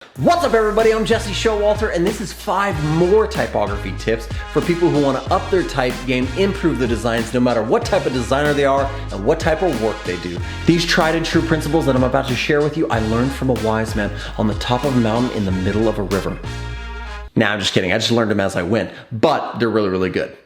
What's up everybody, I'm Jesse Showalter and this is 5 more typography tips for people who want to up their type game, improve their designs no matter what type of designer they are and what type of work they do. These tried and true principles that I'm about to share with you, I learned from a wise man on the top of a mountain in the middle of a river. Nah, I'm just kidding, I just learned them as I went, but they're really, really good.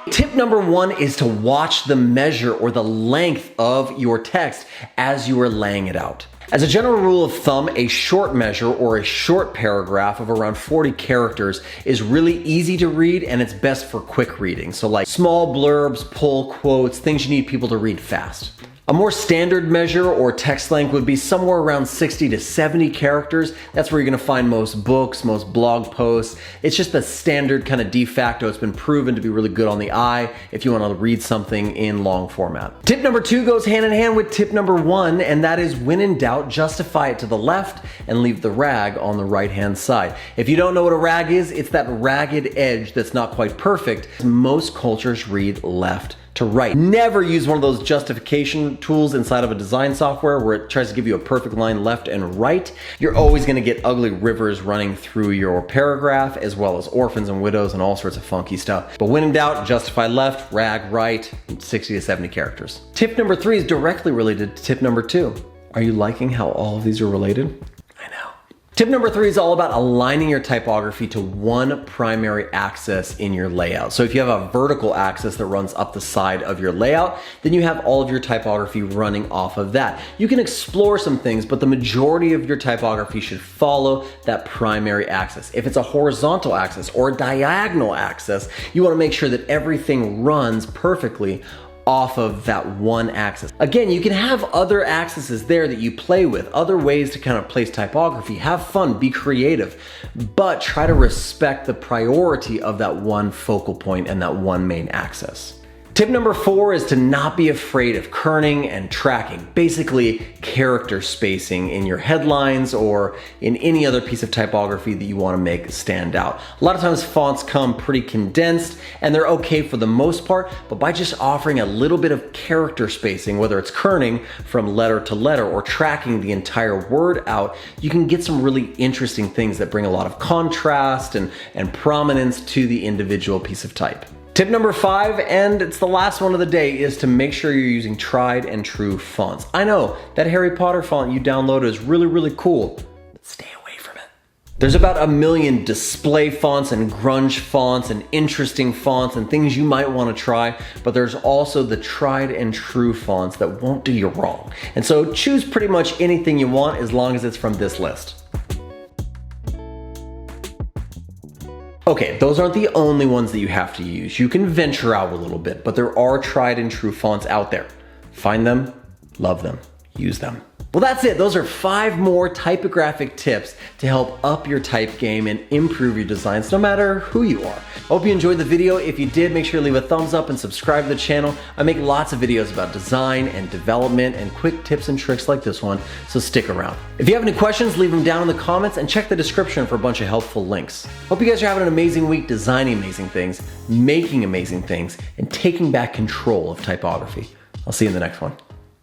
Tip number 1 is to watch the measure or the length of your text as you are laying it out. As a general rule of thumb, a short measure or a short paragraph of around 40 characters is really easy to read and it's best for quick reading. So like small blurbs, pull quotes, things you need people to read fast. A more standard measure or text length would be somewhere around 60 to 70 characters. That's where you're gonna find most books, most blog posts. It's just the standard kind of de facto. It's been proven to be really good on the eye if you wanna read something in long format. Tip number 2 goes hand in hand with tip number 1, and that is when in doubt, justify it to the left and leave the rag on the right-hand side. If you don't know what a rag is, it's that ragged edge that's not quite perfect. Most cultures read left to right. Never use one of those justification tools inside of a design software where it tries to give you a perfect line left and right. You're always gonna get ugly rivers running through your paragraph, as well as orphans and widows and all sorts of funky stuff. But when in doubt, justify left, rag right, 60 to 70 characters. Tip number 3 is directly related to tip number 2. Are you liking how all of these are related? Tip number 3 is all about aligning your typography to one primary axis in your layout. So if you have a vertical axis that runs up the side of your layout, then you have all of your typography running off of that. You can explore some things, but the majority of your typography should follow that primary axis. If it's a horizontal axis or a diagonal axis, you want to make sure that everything runs perfectly off of that one axis. Again, you can have other axes there that you play with, other ways to kind of place typography. Have fun, be creative, but try to respect the priority of that one focal point and that one main axis. Tip number 4 is to not be afraid of kerning and tracking, basically character spacing in your headlines or in any other piece of typography that you want to make stand out. A lot of times fonts come pretty condensed and they're okay for the most part, but by just offering a little bit of character spacing, whether it's kerning from letter to letter or tracking the entire word out, you can get some really interesting things that bring a lot of contrast and prominence to the individual piece of type. Tip number 5, and it's the last one of the day, is to make sure you're using tried and true fonts. I know that Harry Potter font you downloaded is really, really cool, but stay away from it. There's about 1 million display fonts and grunge fonts and interesting fonts and things you might want to try, but there's also the tried and true fonts that won't do you wrong. And so choose pretty much anything you want as long as it's from this list. Okay, those aren't the only ones that you have to use. You can venture out a little bit, but there are tried and true fonts out there. Find them, love them, use them. Well, that's it. Those are 5 more typographic tips to help up your type game and improve your designs no matter who you are. Hope you enjoyed the video. If you did, make sure to leave a thumbs up and subscribe to the channel. I make lots of videos about design and development and quick tips and tricks like this one, so stick around. If you have any questions, leave them down in the comments and check the description for a bunch of helpful links. Hope you guys are having an amazing week designing amazing things, making amazing things, and taking back control of typography. I'll see you in the next one.